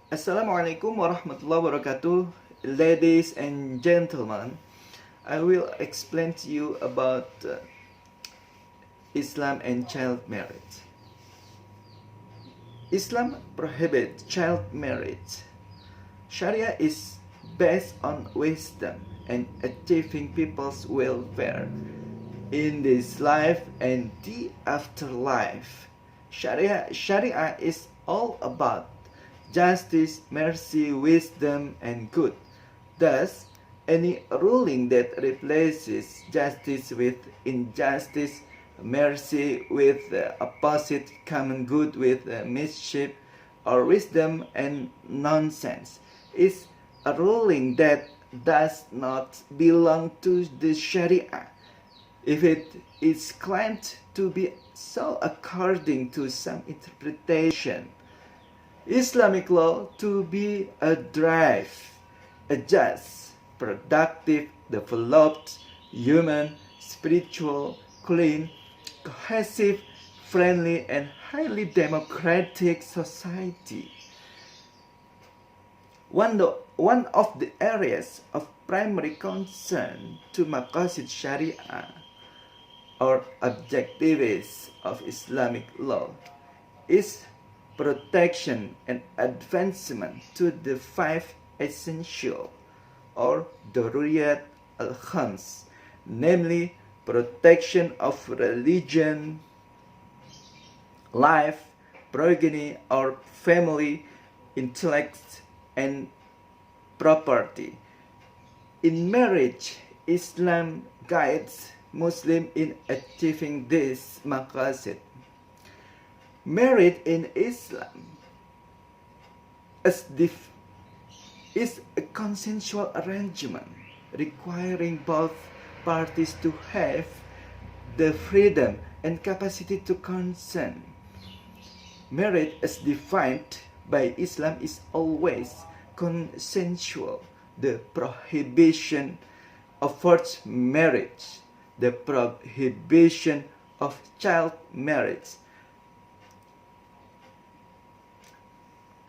Assalamualaikum warahmatullahi wabarakatuh, ladies and gentlemen. I will explain to you about Islam and child marriage. Islam prohibits child marriage. Sharia is based on wisdom and achieving people's welfare in this life and the afterlife. Sharia is all about justice, mercy, wisdom, and good. Thus, any ruling that replaces justice with injustice, mercy with opposite, common good with mischief, or wisdom and nonsense is a ruling that does not belong to the Sharia. If it is claimed to be so according to some interpretation, Islamic law to be a just, productive, developed, human, spiritual, clean, cohesive, friendly, and highly democratic society. One of the areas of primary concern to Maqasid Sharia or objectives of Islamic law is protection and advancement to the five essential or Daruriyat al-Khams, namely protection of religion, life, progeny or family, intellect, and property. In marriage, Islam guides Muslims in achieving this maqasid. Marriage in Islam is a consensual arrangement requiring both parties to have the freedom and capacity to consent. Marriage as defined by Islam is always consensual. The prohibition of forced marriage, the prohibition of child marriage,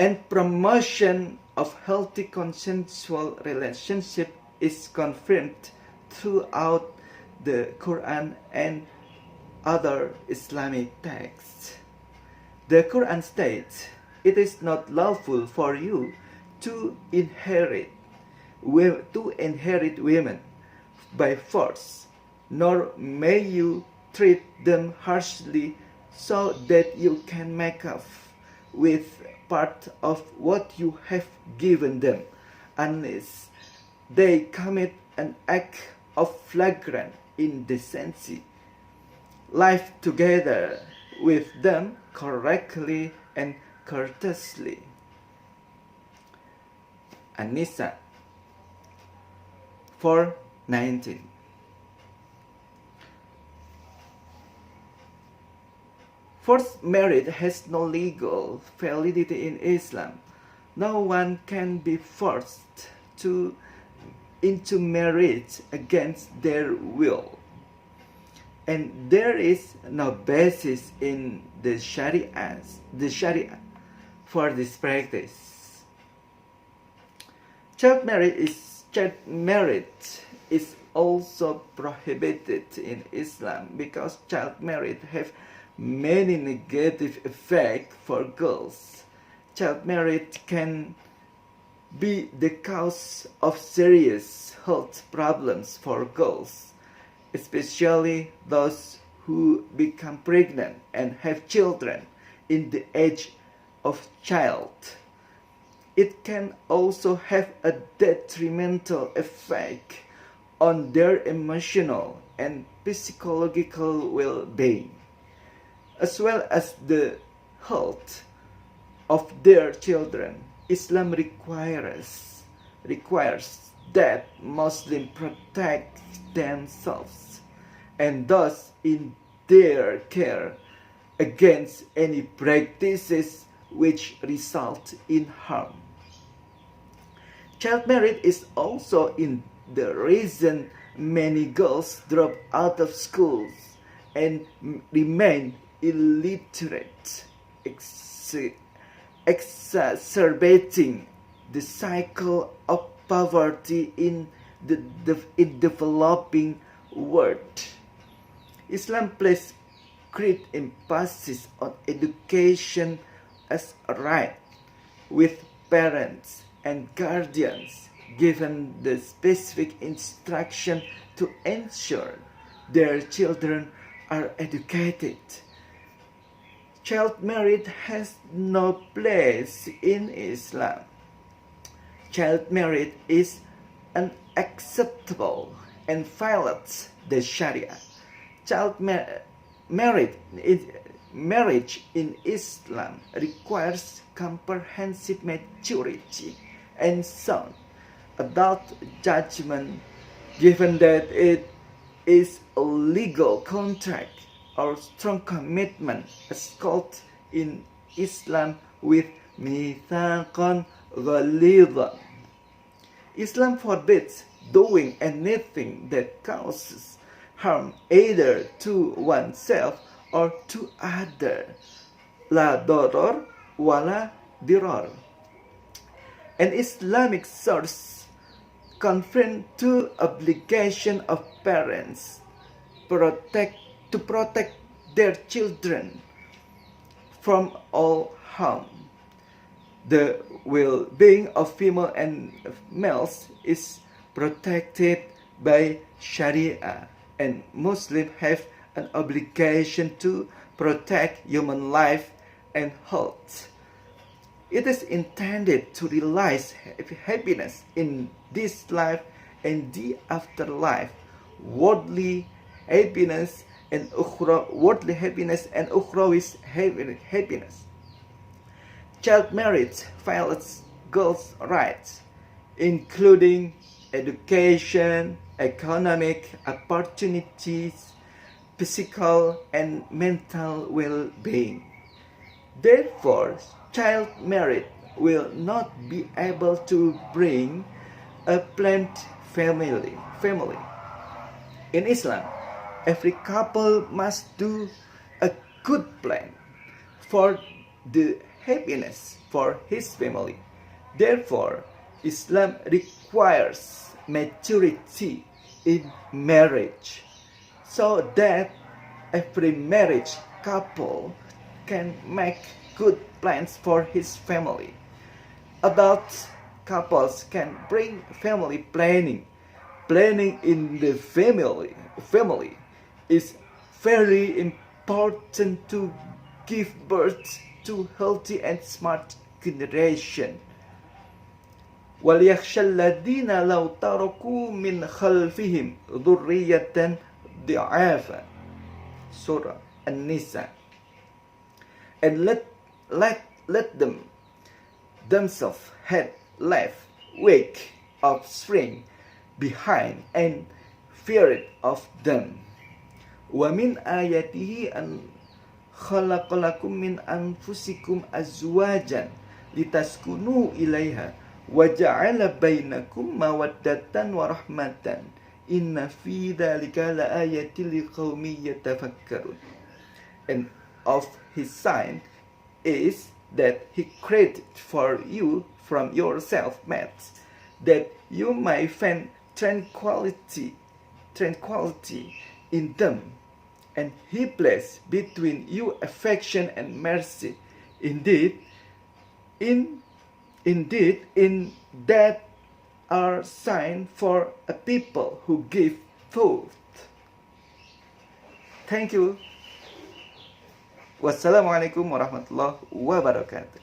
and promotion of healthy consensual relationship is confirmed throughout the Quran and other Islamic texts. The Quran states, "It is not lawful for you to inherit women by force, nor may you treat them harshly so that you can make off with part of what you have given them, unless they commit an act of flagrant indecency. Live together with them correctly and courteously." An-Nisa 4:19. Forced marriage has no legal validity in Islam. No one can be forced into marriage against their will. And there is no basis in the Sharia for this practice. Child marriage is also prohibited in Islam because child marriage have many negative effects for girls. Child marriage can be the cause of serious health problems for girls, especially those who become pregnant and have children in the age of child. It can also have a detrimental effect on their emotional and psychological well-being, as well as the health of their children. Islam requires that Muslims protect themselves and those in their care against any practices which result in harm. Child marriage is also in the reason many girls drop out of schools and remain illiterate, exacerbating the cycle of poverty in in developing world. Islam places great emphasis on education as a right, with parents and guardians given the specific instruction to ensure their children are educated. Child marriage has no place in Islam. Child marriage is unacceptable and violates the Sharia. Marriage in Islam requires comprehensive maturity and sound adult judgment, given that it is a legal contract or strong commitment as called in Islam with mithaqan ghalidhan. Islam forbids doing anything that causes harm either to oneself or to others. La darar wala dirar. An Islamic source confirms two obligation of parents to protect their children from all harm. The well-being of female and males is protected by Sharia, and Muslims have an obligation to protect human life and health. It is intended to realize happiness in this life and the afterlife, worldly happiness and ukhrawi happiness. Child marriage violates girls' rights, including education, economic opportunities, physical and mental well-being. Therefore, child marriage will not be able to bring a planned family. In Islam, every couple must do a good plan for the happiness for his family. Therefore, Islam requires maturity in marriage so that every marriage couple can make good plans for his family. Adult couples can bring family planning. Planning in the family is very important to give birth to healthy and smart generation. وَلْيَخْشَى الَّذِينَ لَوْ تَرَكُوا مِنْ خَلْفِهِمْ ذُرِّيَّةً ضِعَافًا. Surah An-Nisa. And let them themselves had left weak offspring behind and feared of them. وَمِنْ آيَاتِهِ أَنْ خَلَقَ لَكُم مِّنْ أَنفُسِكُمْ أَزْوَاجًا لِتَسْكُنُوا إِلَيْهَا وَجَعَلَ بَيْنَكُم مَّوَدَّةً وَرَحْمَةً إِنَّ فِي ذَلِكَ لَآيَةٍ لِقَوْمٍ يَتَفَكَّرُونَ. And of his sign is that he created for you from yourself mates, that you may find tranquility in them, and he placed between you affection and mercy. Indeed, in that are signs for a people who give thought. Thank you. Wassalamualaikum warahmatullahi wabarakatuh.